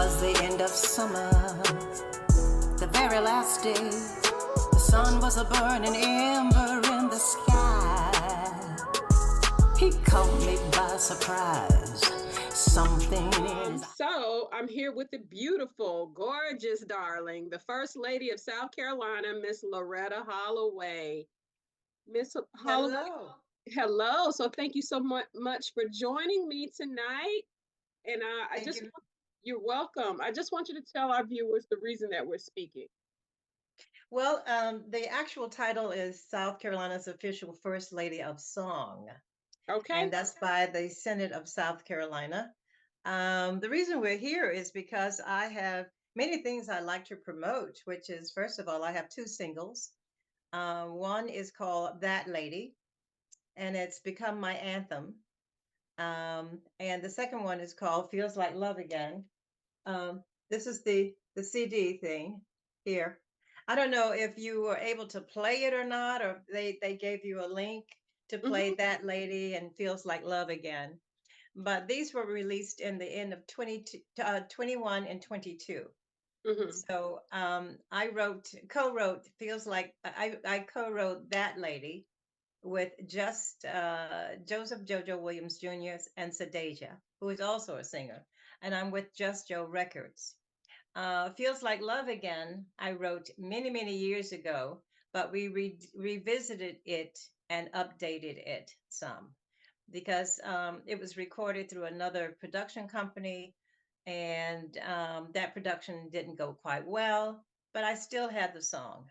was the end of summer, the very last day. The sun was a burning ember in the sky. He caught me by surprise. Something in his... So I'm here with the beautiful, gorgeous darling, the First Lady of South Carolina, Miss Loretta Holloway. Miss Holloway, Hello. hello. So thank you so much for joining me tonight. And I Thank just, you. you're welcome. I just want you to tell our viewers the reason that we're speaking. Well, the actual title is South Carolina's official First Lady of Song, Okay. and that's by the Senate of South Carolina. The reason we're here is because I have many things I like to promote, which is, first of all, I have two singles. One is called That Lady, and it's become my anthem. And the second one is called Feels Like Love Again. This is the CD thing here. I don't know if you were able to play it or not, or they gave you a link to play That Lady and Feels Like Love Again. But these were released in the end of 21 and 22. So I co-wrote Feels Like I co-wrote That Lady with just Joseph Jojo Williams Jr. and Sadeja, who is also a singer. And I'm with Just Joe Records. Feels Like Love Again, I wrote many, many years ago, but we revisited it and updated it some because it was recorded through another production company, and that production didn't go quite well, but I still had the song.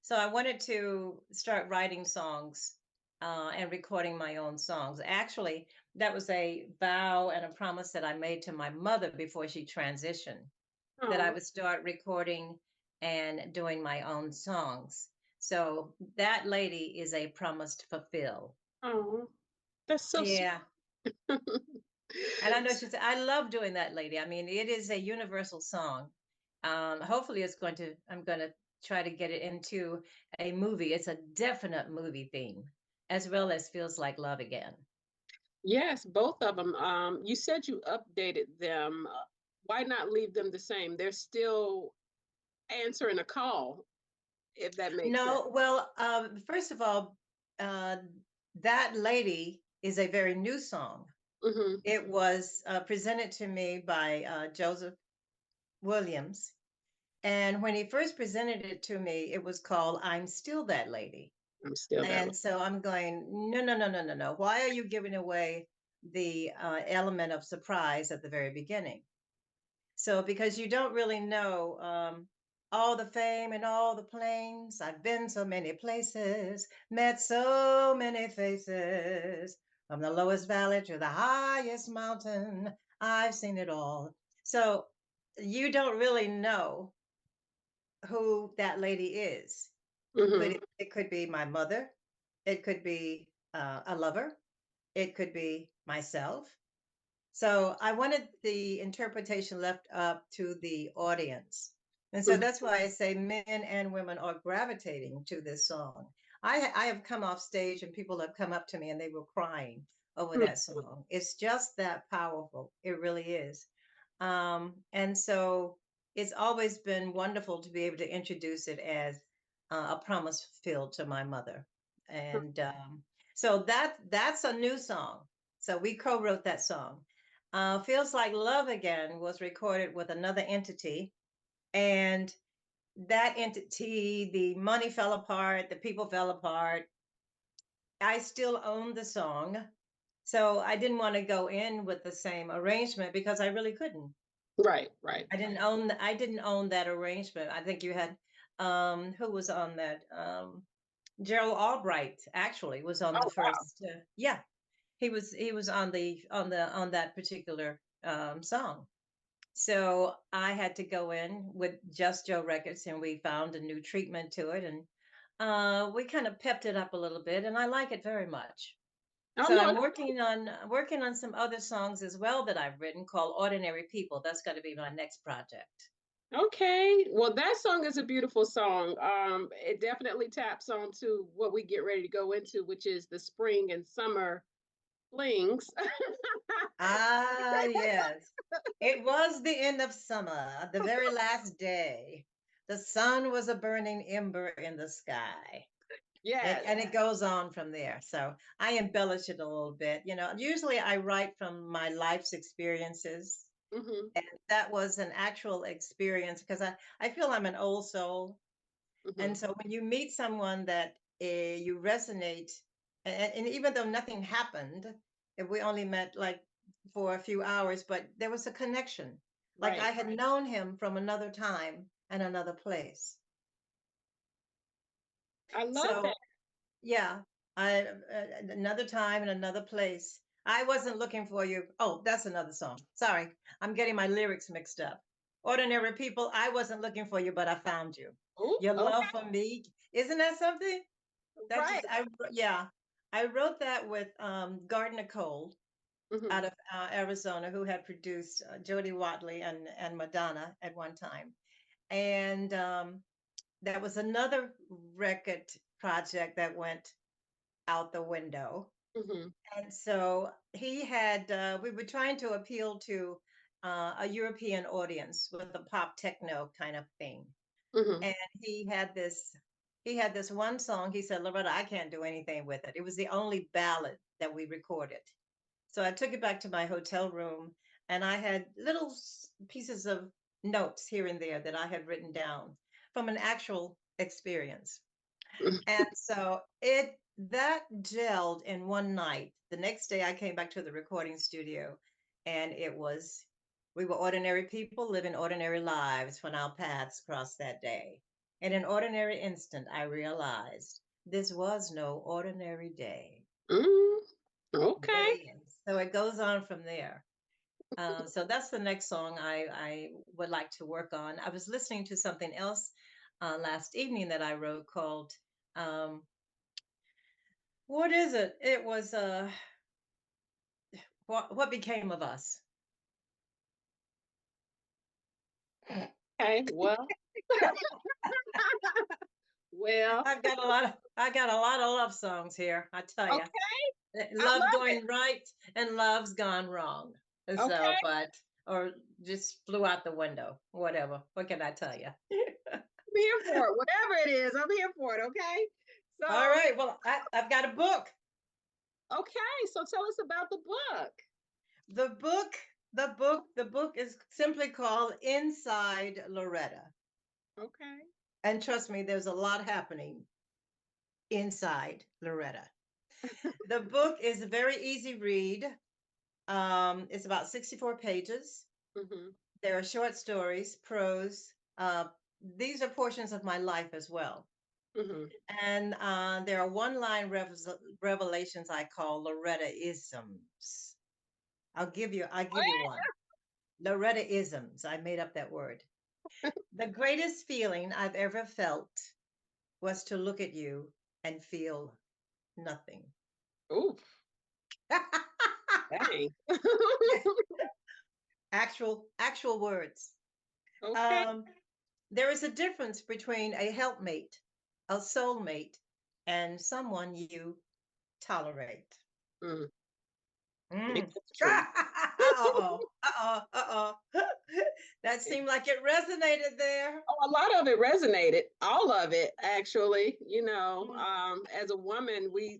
So I wanted to start writing songs and recording my own songs. Actually, that was a vow and a promise that I made to my mother before she transitioned, that I would start recording and doing my own songs. So That Lady is a promise to fulfill. Oh, that's so sweet. Yeah. And I know she said, I love doing That Lady. I mean, it is a universal song. Hopefully I'm going to try to get it into a movie. It's a definite movie theme, as well as Feels Like Love Again. Yes, both of them. You said you updated them. Why not leave them the same? They're still answering a call, if that makes sense. No, well, first of all, uh, That Lady is a very new song. It was presented to me by Joseph Williams. And when he first presented it to me, it was called I'm Still That Lady. I'm still that way. And so I'm going, no, no, no, no, no, no. Why are you giving away the element of surprise at the very beginning? So, because you don't really know all the fame and all the planes, I've been so many places, met so many faces, from the lowest valley to the highest mountain, I've seen it all. So, you don't really know who that lady is. It could be my mother, it could be a lover, it could be myself. So I wanted the interpretation left up to the audience. And so that's why I say men and women are gravitating to this song. I have come off stage and people have come up to me and they were crying over that song. It's just that powerful. It really is. And so it's always been wonderful to be able to introduce it as a promise fulfilled to my mother. And so that's a new song. So we co-wrote that song. Feels Like Love Again was recorded with another entity. And that entity, the money fell apart, the people fell apart. I still own the song. So I didn't want to go in with the same arrangement because I really couldn't. Right, right. I didn't own that arrangement. I think you had who was on that? Gerald Albright actually was on the Oh, wow. first yeah. He was on that particular song. So I had to go in with Just Joe Records and we found a new treatment to it, and we kind of pepped it up a little bit, and I like it very much. Oh, So no. I'm working on some other songs as well that I've written called Ordinary People. That's going to be my next project. Okay. Well, that song is a beautiful song. It definitely taps on to what we get ready to go into, which is the spring and summer flings. Ah, yes. It was the end of summer, the very last day. The sun was a burning ember in the sky. Yes. And it goes on from there. So I embellish it a little bit. Usually I write from my life's experiences. Mm-hmm. And that was an actual experience because I feel I'm an old soul. Mm-hmm. And so when you meet someone that you resonate, and even though nothing happened, if we only met like for a few hours, but there was a connection. Like I Right. had known him from another time and another place. I love So that. yeah, I another time and another place. I wasn't looking for you. Oh, that's another song. Sorry, I'm getting my lyrics mixed up. Ordinary people, I wasn't looking for you, but I found you. Oh, Your okay. love for me, isn't that something? That Right. just yeah, I wrote that with Gardner Cole Mm-hmm. out of Arizona, who had produced Jody Watley and Madonna at one time, and that was another record project that went out the window. Mm-hmm. And so he had, we were trying to appeal to a European audience with a pop techno kind of thing. Mm-hmm. And he had this one song. He said, Loretta, I can't do anything with it. It was the only ballad that we recorded. So I took it back to my hotel room and I had little pieces of notes here and there that I had written down from an actual experience. And so it that gelled in one night. The next day I came back to the recording studio and we were ordinary people living ordinary lives when our paths crossed that day. In an ordinary instant, I realized this was no ordinary day. Mm, okay. Day. So it goes on from there. So that's the next song I would like to work on. I was listening to something else last evening that I wrote called um, what is it? It was what became of us? Okay. Well, well, I got a lot of love songs here, I tell you. okay. I Love love it. going right and love's gone wrong. So, Okay. or just flew out the window, whatever. What can I tell you? I'm here for it. Whatever it is, I'm here for it. Okay. All So, right. Well, I've got a book. okay. So tell us about the book. The book, the book is simply called Inside Loretta. Okay. And trust me, there's a lot happening inside Loretta. The book is a very easy read. It's about 64 pages. Mm-hmm. There are short stories, prose. These are portions of my life as well. Mm-hmm. And there are one-line revelations I call Loretta isms. I'll give you one. Loretta isms. I made up that word. The greatest feeling I've ever felt was to look at you and feel nothing. Ooh, dang. Yeah, actual words. Okay. Um, there is a difference between a helpmate, a soulmate, and someone you tolerate. Mm, Mm. ain't that the truth? Uh-oh. Uh-oh. Uh-oh. That seemed like it resonated there. Oh, a lot of it resonated. All of it, actually. Mm. As a woman, we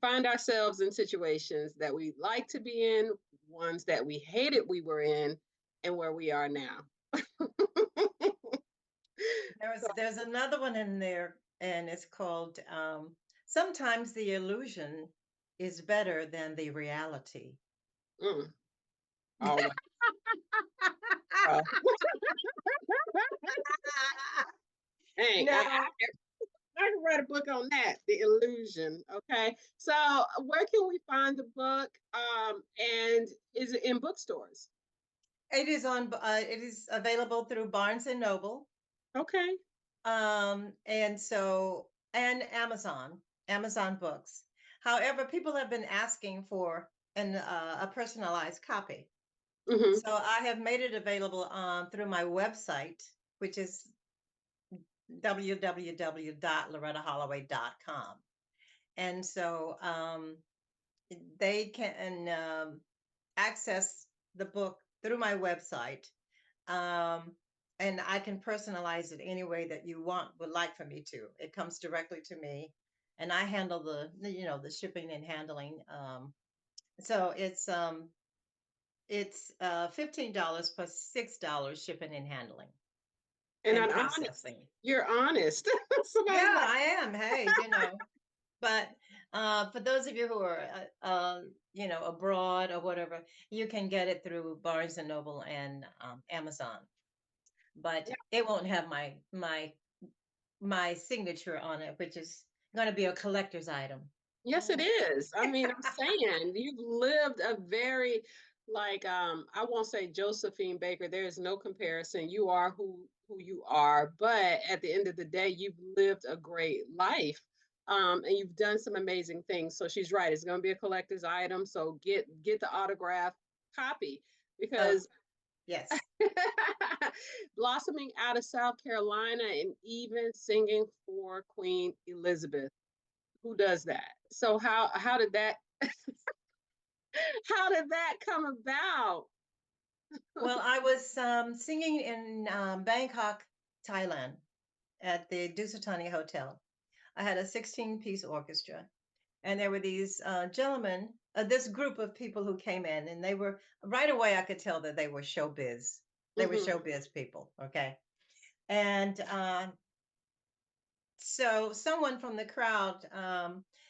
find ourselves in situations that we like to be in, ones that we hated we were in, and where we are now. There's another one in there, and it's called Sometimes the Illusion is Better Than the Reality. Mm, always. Uh, Dang, Now, I can write a book on that, The Illusion. Okay. So where can we find the book? And is it in bookstores? it is available through Barnes and Noble, Okay. and Amazon Books. However, people have been asking for a personalized copy. Mm-hmm. So I have made it available through my website, which is www.lorettaholloway.com. And so they can access the book through my website. Um, and I can personalize it any way that you would like for me to. It comes directly to me, and I handle the shipping and handling. So it's $15 plus $6 shipping and handling And and I'm honest. processing. You're honest. Somebody's Yeah, like, I am. Hey, but for those of you who are abroad or whatever, you can get it through Barnes and Noble and Amazon. But yeah, it won't have my signature on it, which is going to be a collector's item. yes, it is. I mean, I'm saying you've lived a very, like, I won't say Josephine Baker. There is no comparison. You are who you are, but at the end of the day, you've lived a great life. And you've done some amazing things. So she's right. It's going to be a collector's item. So get the autograph copy Oh, because yes. blossoming out of South Carolina and even singing for Queen Elizabeth. Who does that? So how did that how did that come about? Well, I was singing in Bangkok, Thailand, at the Dusatani Hotel. I had a 16-piece orchestra, and there were these gentlemen, this group of people who came in, and they were right away. I could tell that they were showbiz. They were Hmm. showbiz people, okay. And so someone from the crowd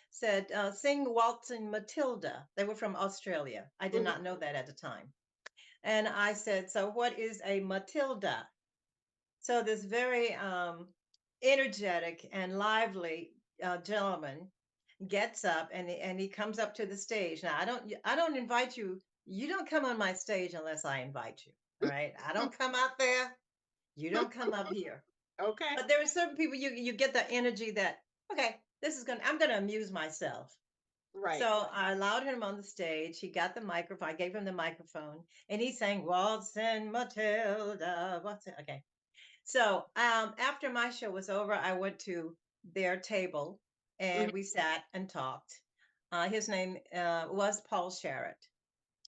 said, "Sing Waltzing Matilda." They were from Australia. I did not Hmm. know that at the time, and I said, "So what is a Matilda?" So this very energetic and lively gentleman gets up and he comes up to the stage. Now I don't invite you. You don't come on my stage unless I invite you. All right. I don't come out there. You don't come up here. Okay. But there are certain people you get the energy that, okay, I'm gonna amuse myself. Right. So I allowed him on the stage. He got the microphone. I gave him the microphone, and he sang "Waltz and Matilda." What's it? Okay. So after my show was over, I went to their table Mhm. and we sat and talked. His name was Paul Sharrett.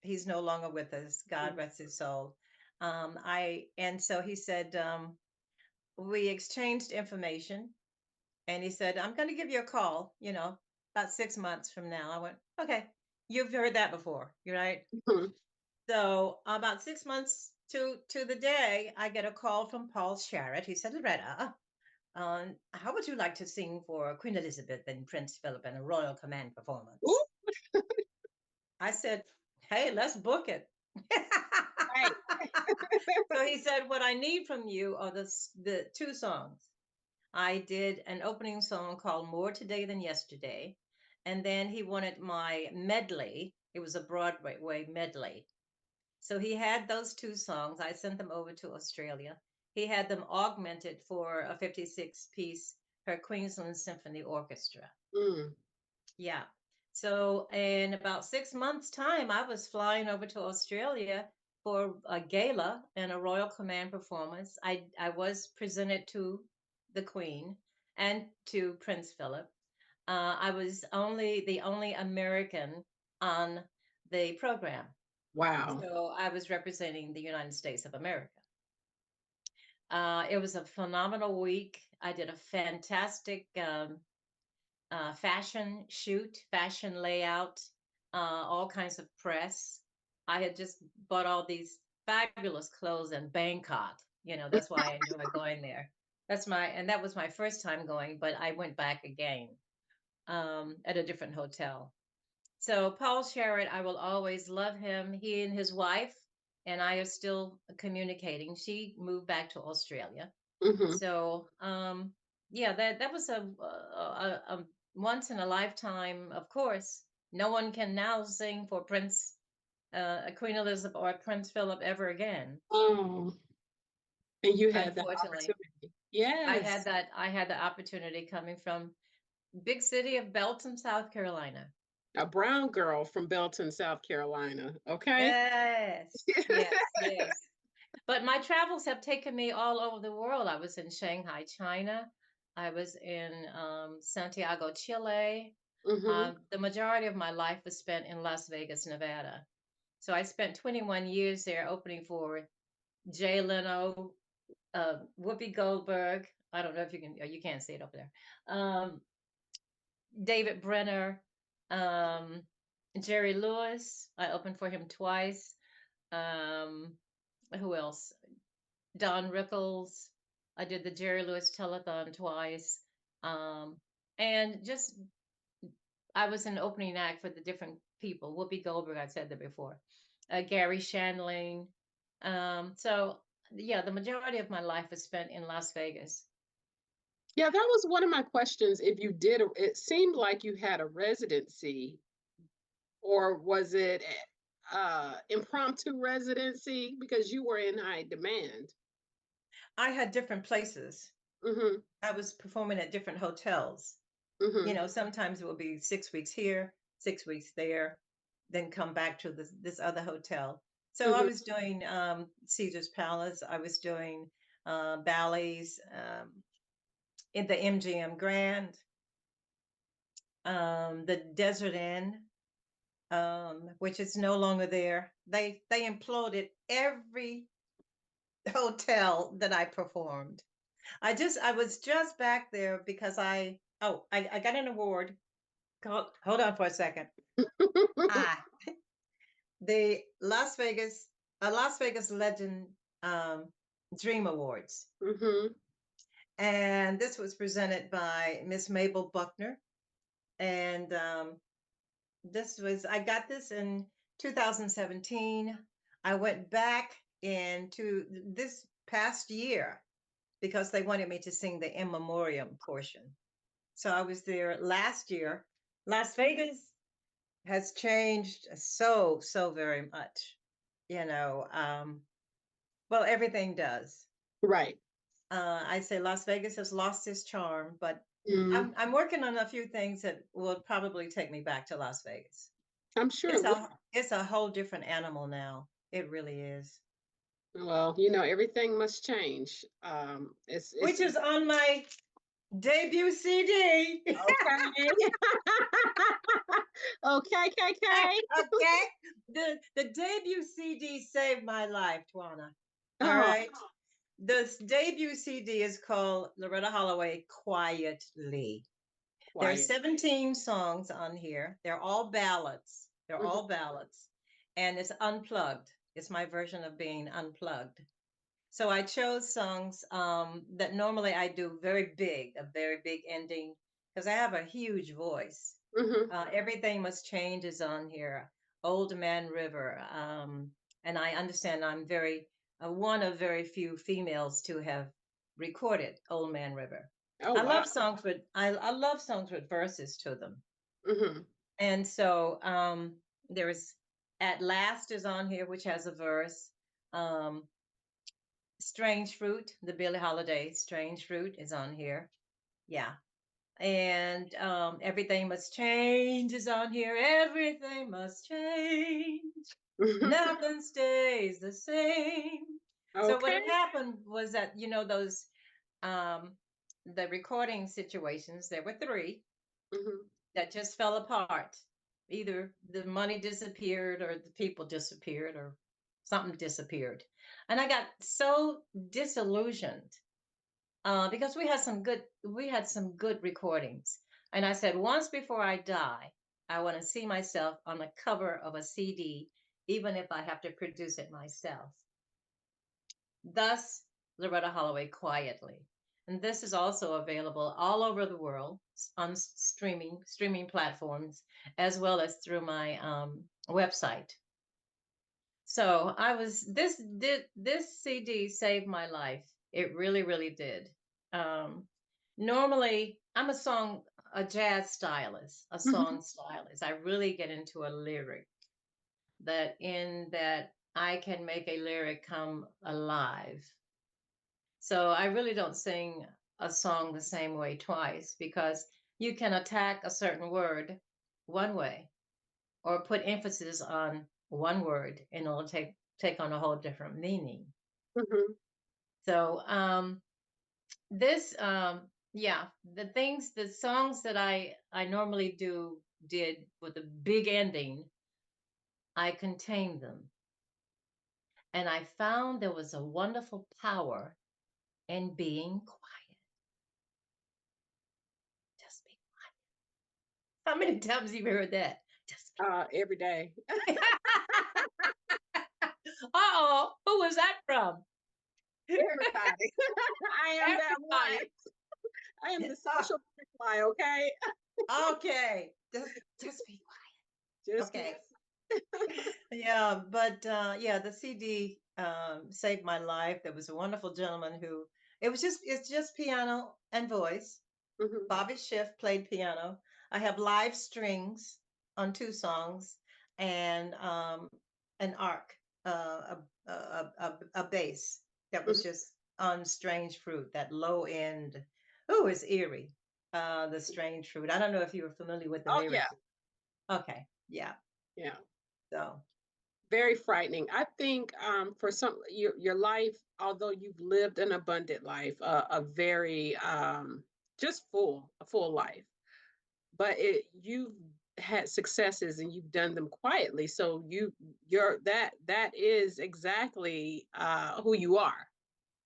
He's no longer with us. God Mhm. rest his soul. And so he said we exchanged information, and he said I'm going to give you a call. About 6 months from now. I went, okay. You've heard that before, you're right. Mhm. So about 6 months to the day, I get a call from Paul Sharrett. He said, "Loretta, how would you like to sing for Queen Elizabeth and Prince Philip in a Royal Command performance?" Ooh, I said, "Hey, let's book it." right. So he said, "What I need from you are the two songs." I did an opening song called "More Today Than Yesterday," and then he wanted my medley. It was a Broadway medley. So he had those two songs. I sent them over to Australia. He had them augmented for a 56-piece Her Queensland Symphony Orchestra. Mm. Yeah. So in about 6 months' time, I was flying over to Australia for a gala and a Royal Command performance. I was presented to the Queen and to Prince Philip. I was the only American on the program. Wow. So I was representing the United States of America. It was a phenomenal week. I did a fantastic fashion shoot, fashion layout, all kinds of press. I had just bought all these fabulous clothes in Bangkok. That's why I enjoy going there. And that was my first time going, but I went back again at a different hotel. So Paul Sherritt, I will always love him. He and his wife and I are still communicating. She moved back to Australia. Hmm. So yeah, that was a once in a lifetime. Of course, no one can now sing for Queen Elizabeth or Prince Philip ever again. Oh, and you had that Unfortunately, opportunity. Yes. I had the opportunity coming from big city of Belton, South Carolina. A brown girl from Belton, South Carolina. Okay. Yes, yes, yes. But my travels have taken me all over the world. I was in Shanghai, China. I was in Santiago, Chile. Mm-hmm. The majority of my life was spent in Las Vegas, Nevada. So I spent 21 years there opening for Jay Leno, Whoopi Goldberg. I don't know if you can, you can't see it up there. David Brenner, um, Jerry Lewis. I opened for him twice. Um, who else? Don Rickles. I did the Jerry Lewis telethon twice. Um, and just, I was an opening act for the different people. Whoopi Goldberg, I said that before. Gary Shandling. So, yeah, the majority of my life was spent in Las Vegas. Yeah, that was one of my questions. If you did, it seemed like you had a residency, or was it impromptu residency because you were in high demand? I had different places. Mm-hmm. I was performing at different hotels. Mm-hmm. Sometimes it will be 6 weeks here, 6 weeks there, then come back to this other hotel. So I Mm-hmm. was doing Caesar's Palace. I was doing ballets in the MGM Grand, the Desert Inn, which is no longer there. They imploded every hotel that I performed. I was just back there because I got an award. Hold on for a second. Ah, the Las Vegas Legend um, Dream Awards, Mm-hmm. and this was presented by Miss Mabel Buckner. And I got this in 2017. I went back into this past year because they wanted me to sing the in memoriam portion. So I was there last year. Las Vegas has changed so very much. You know, well, everything does. Right. I say Las Vegas has lost its charm, but Mm, I'm working on a few things that will probably take me back to Las Vegas. I'm sure it It's would. a whole different animal now. It really is. Well, everything must change. It's Which is on my debut CD. okay. Okay, KK. Okay. The debut CD saved my life, Twana. All Oh, right. The debut CD is called Loretta Holloway Quietly. There are quiet. 17 songs on here. They're all ballads. They're Mhm. all ballads. And it's unplugged. It's my version of being unplugged. So I chose songs that normally I do a very big ending, because I have a huge voice. Mhm. Everything Must Change is on here. Old Man River. And I understand I'm one of very few females to have recorded Old Man River. Oh I wow. love songs with I love songs with verses to them. Mhm. And so there's At Last is on here, which has a verse. Um, Strange Fruit, the Billie Holiday Strange Fruit is on here. Yeah. And Everything Must Change is on here. Everything must change. Nothing stays the same. So what Okay. had happened was that, those um the recording situations, there were three Mhm. that just fell apart. Either the money disappeared or the people disappeared or something disappeared. And I got so disillusioned because we had some good recordings. And I said, once before I die, I want to see myself on the cover of a CD, even if I have to produce it myself. Thus, Loretta Holloway Quietly. And this is also available all over the world on streaming platforms, as well as through my website. So this CD saved my life. It really, really did. Um, Normally, I'm a jazz stylist, a Mhm. song stylist. I really get into a lyric that I can make a lyric come alive. So I really don't sing a song the same way twice, because you can attack a certain word one way or put emphasis on one word and it'll take on a whole different meaning. Mhm. So this Yeah, the songs that I normally did with a big ending, I contained them. And I found there was a wonderful power in being quiet. Just be quiet. How many times have you heard that? Just Every day. be. Uh-oh, who was that from? Everybody. I am that one. Everybody. I am the social butterfly, okay? Okay, just be quiet. Just Okay. listen. Yeah, but yeah, the CD saved my life. There was a wonderful gentleman who it's just piano and voice. Mhm. Bobby Schiff played piano. I have live strings on two songs and an arc, a bass that was Mhm. just on Strange Fruit, that low end. Oh, it's eerie. The Strange Fruit. I don't know if you were familiar with the Oh yeah, lyrics. Okay, yeah. yeah. So Very frightening. I think for some your life, although you've lived an abundant life, a very just a full life, but you've had successes and you've done them quietly. So that is exactly who you are,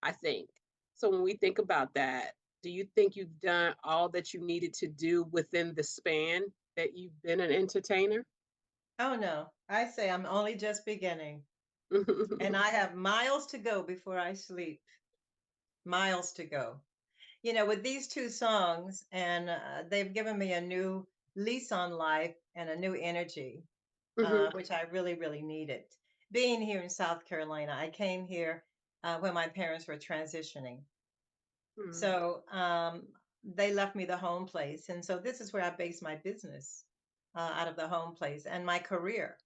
I think. So when we think about that, do you think you've done all that you needed to do within the span that you've been an entertainer? oh no, I say I'm only just beginning. And I have miles to go before I sleep. Miles to go. With these two songs, and they've given me a new lease on life and a new energy, Hmm. which I really, really needed. Being here in South Carolina, I came here when my parents were transitioning. Hmm. So they left me the home place. And so this is where I base my business out of the home place and my career.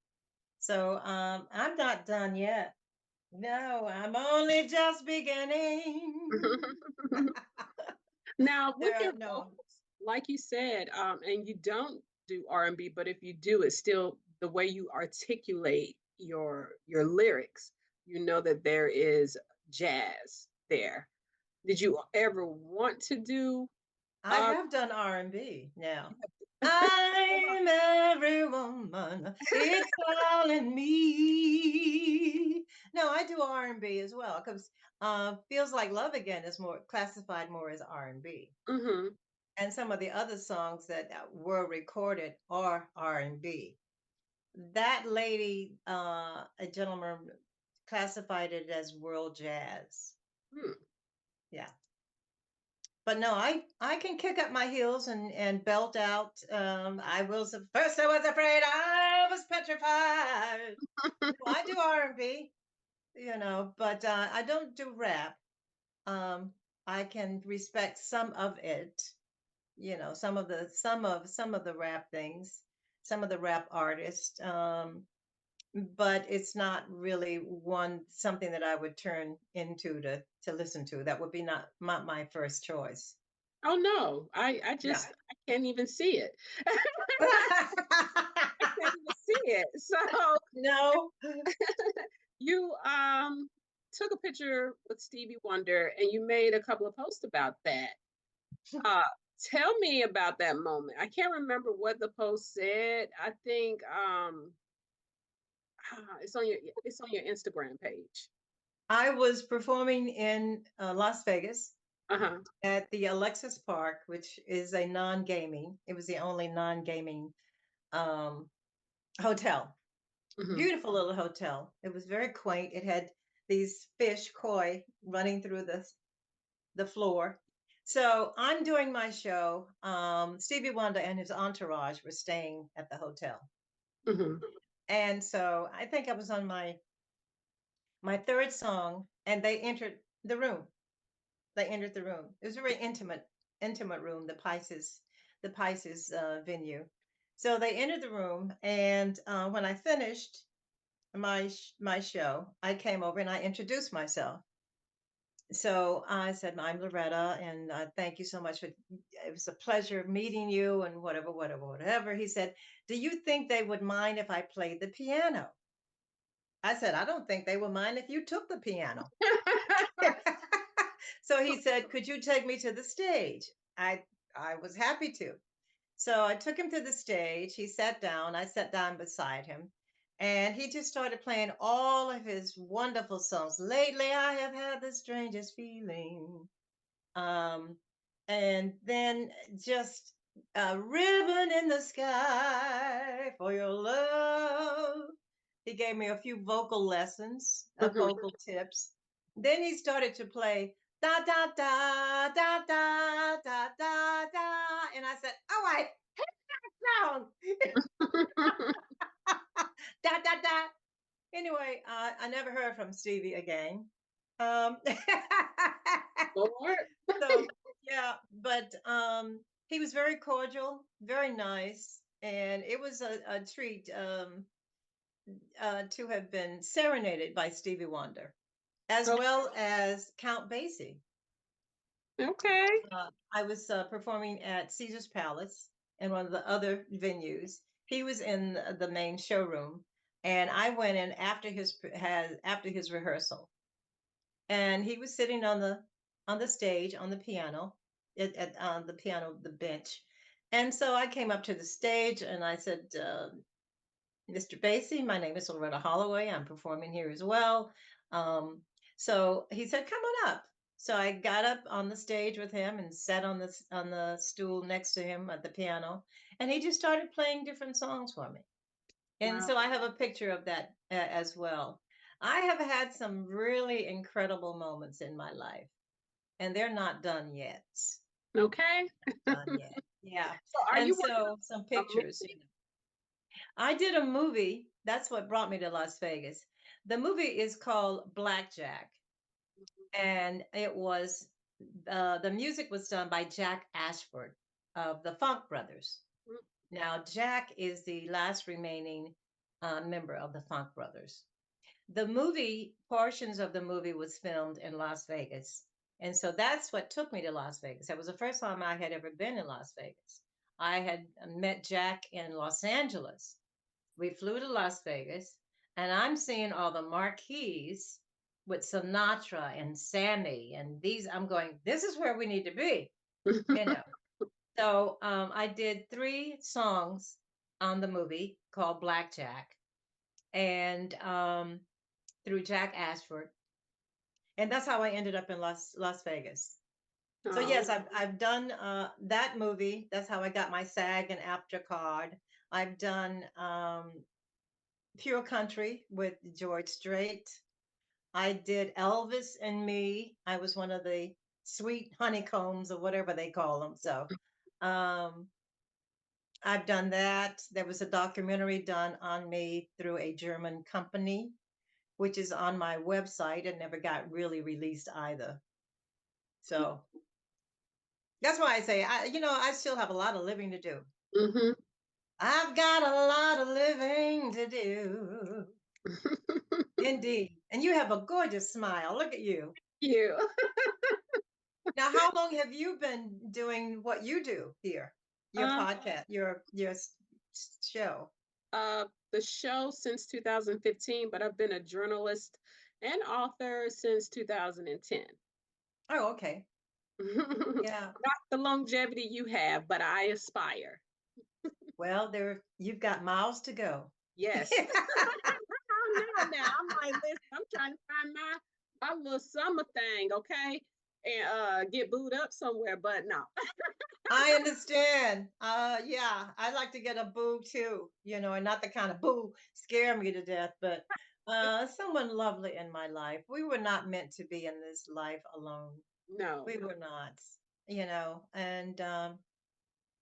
So I'm not done yet. No, I'm only just beginning. Now, with There are your no. vocals, like you said, and you don't do R&B, but if you do, it's still the way you articulate your lyrics. You know that there is jazz there. Did you ever want to do I uh have done R&B now. what about I'm every woman. It's calling me. No, I do R&B as well because feels like love again is more classified more as R&B. mm-hmm. And some of the other songs that were recorded are R&B. That lady, a gentleman, classified it as world jazz. Hmm. Yeah. But no, I can kick up my heels and belt out. I was first I was afraid, I was petrified. No, I do R&B, but I don't do rap. Um, I can respect some of it, some of the rap things, some of the rap artists. But it's not really one something that I would turn into to listen to. That would be not my first choice. Oh no, I Yeah. just I can't even see it. I can't even see it. So No. you took a picture with Stevie Wonder and you made a couple of posts about that. Uh tell me about that moment. I can't remember what the post said. I think it's on your Instagram page. I was performing in Las Vegas Uh-huh. at the Alexis Park, which is a non-gaming. It was the only non-gaming um, hotel. Hmm. Beautiful little hotel. It was very quaint. It had these fish, koi, running through the floor. So I'm doing my show. Stevie Wonder and his entourage were staying at the hotel, Hmm. and so I think I was on my third song, and they entered the room. They entered the room. It was a very intimate room, the Pisces venue. So they entered the room, and when I finished my show, I came over and I introduced myself. So I said, I'm Loretta, and thank you so much for. It was a pleasure meeting you, and whatever, whatever, whatever. He said, do you think they would mind if I played the piano? I said, I don't think they would mind if you took the piano. So he said, could you take me to the stage? I I was happy to. So I took him to the stage. He sat down. I sat down beside him. And he just started playing all of his wonderful songs. Lately, I have had the strangest feeling. Um, and then just a ribbon in the sky for your love. He gave me a few vocal lessons, vocal tips. Then he started to play da da da da da da da da, and I said, "Oh, I hate that song." Da da da. Anyway, I never heard from Stevie again. Um, Lord. so yeah, but he was very cordial, very nice, and it was a treat to have been serenaded by Stevie Wonder, as Oh, well as Count Basie. okay. I was performing at Caesar's Palace and one of the other venues. He was in the main showroom, and I went in after his rehearsal, and he was sitting on the stage on the piano, on the piano the bench, and so I came up to the stage and I said, "Mr. Basie, my name is Loretta Holloway. I'm performing here as well." Um, so he said, "Come on up." So I got up on the stage with him and sat on the stool next to him at the piano, and he just started playing different songs for me. And Wow. so I have a picture of that as well. I have had some really incredible moments in my life, and they're not done yet. Okay. Done yet. Yeah. So are And you working so some on a pictures. movie? I did a movie. That's what brought me to Las Vegas. The movie is called Blackjack, and it was the music was done by Jack Ashford of the Funk Brothers. Now, Jack is the last remaining member of the Funk Brothers. The movie, portions of the movie was filmed in Las Vegas. And so that's what took me to Las Vegas. That was the first time I had ever been in Las Vegas. I had met Jack in Los Angeles. We flew to Las Vegas, and I'm seeing all the marquees with Sinatra and Sammy and these. I'm going, this is where we need to be, you know. So I did 3 songs on the movie called Blackjack, and through Jack Ashford, and that's how I ended up in Las Vegas. So Oh, yes, I've done that movie. That's how I got my SAG and AFTRA card. I've done Pure Country with George Strait. I did Elvis and Me. I was one of the sweet honeycombs or whatever they call them. So um, I've done that. There was a documentary done on me through a German company, which is on my website and never got really released either. So that's why I say, I still have a lot of living to do. mm-hmm. I've got a lot of living to do. Indeed. And you have a gorgeous smile. Look at you. You. Now, how long have you been doing what you do here? Your Um, podcast, your show. the show since 2015, but I've been a journalist and author since 2010. Oh, okay. Yeah. Not the longevity you have, but I aspire. Well, you've got miles to go. Yes. Now I'm like, listen, I'm trying to find my little summer thing, okay, and get booed up somewhere, but no. I understand. Yeah, I like to get a boo too, and not the kind of boo scare me to death, but someone lovely in my life. We were not meant to be in this life alone. No. We were not, and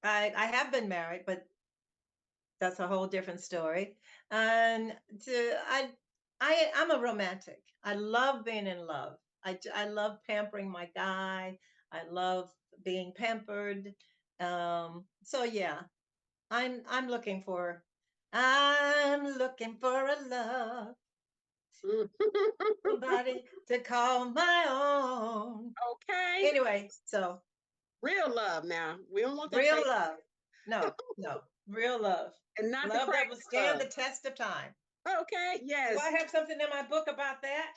I have been married, but that's a whole different story. And to I'm a romantic. I love being in love. I love pampering my guy. I love being pampered. So yeah, I'm looking for a love, Mm. somebody to call my own. Okay. Anyway, so Real love now. We don't want that real fake love. No, no, real love. and not the Love crazy that will stand love. the test of time. Okay, Do yes. I have something in my book about that?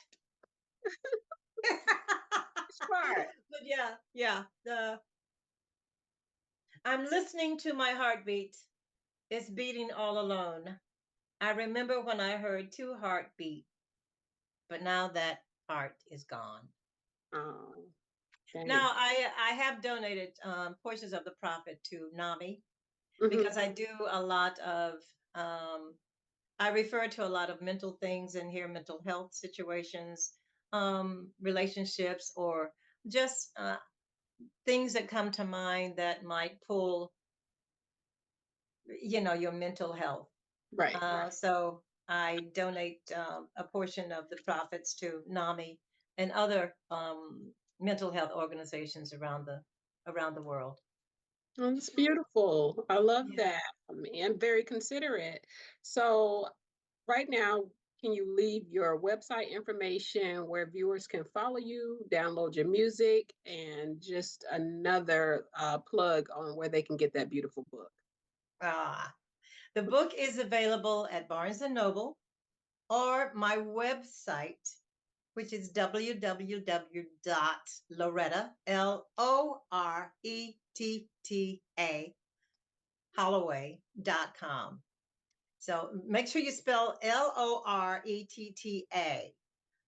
Which part? But yeah, yeah. I'm listening to my heartbeat. It's beating all alone. I remember when I heard two heartbeat, but now that heart is gone. Oh, dang. Now I have donated portions of the profit to NAMI Hmm. because I do a lot of I refer to a lot of mental things in here, mental health situations, relationships, or just things that come to mind that might pull, your mental health. Right. So I donate a portion of the profits to NAMI and other mental health organizations around the world. Oh, that's beautiful. I love Yeah. that. I mean, and very considerate. So, right now, can you leave your website information where viewers can follow you, download your music, and just another plug on where they can get that beautiful book? Ah, the book is available at Barnes and Noble or my website, which is www.loretta, Loretta, Holloway.com. So make sure you spell Loretta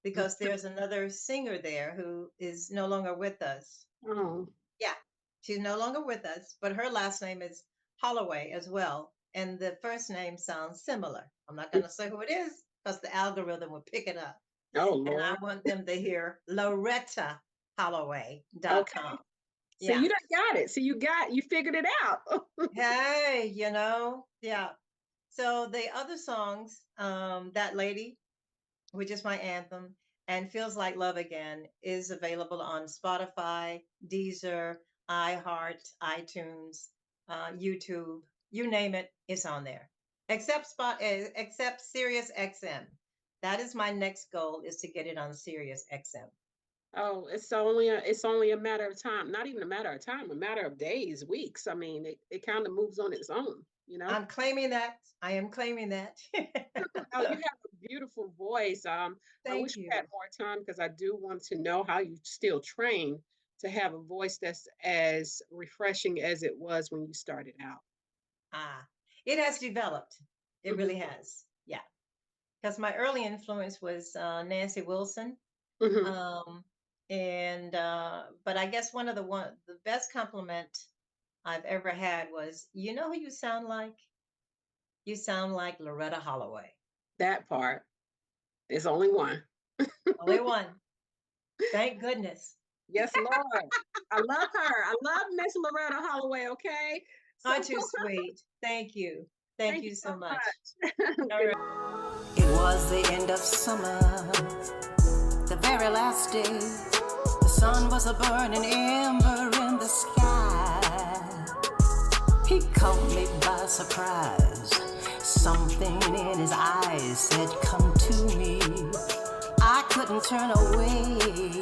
because there's another singer there who is no longer with us. Oh, Yeah, she's no longer with us, but her last name is Holloway as well. And the first name sounds similar. I'm not going to say who it is because the algorithm will pick it up. oh And I Lord. want them to hear Okay. LorettaHolloway.com. So Yeah. you done got it. So you figured it out. Hey, yeah. So the other songs, That Lady, which is my anthem, and Feels Like Love Again is available on Spotify, Deezer, iHeart, iTunes, YouTube, you name it, it's on there. Except Sirius XM. That is my next goal is to get it on Sirius XM. Oh, it's only a matter of time. Not even a matter of time, a matter of days, weeks. I mean, it kind of moves on its own, you know? I'm claiming that. I am claiming that. Oh, you have a beautiful voice. I Thank wish we had you. more time because I do want to know how you still train to have a voice that's as refreshing as it was when you started out. Ah, it has developed. It Hmm. really has. Yeah. Because my early influence was Nancy Wilson. Hmm. Um, and but I guess the best compliment I've ever had was, you know who you sound like? You sound like Loretta Holloway. That part is only one. Only one. Thank goodness. Yes, Lord. I love her. I love Miss Loretta Holloway. Okay, so Aren't you sweet? Thank you. Thank thank you you so so much. much. All Good. right. It was the end of summer, the very last day. The sun was a burning ember in the sky. He caught me by surprise. Something in his eyes said, "Come to me." I couldn't turn away.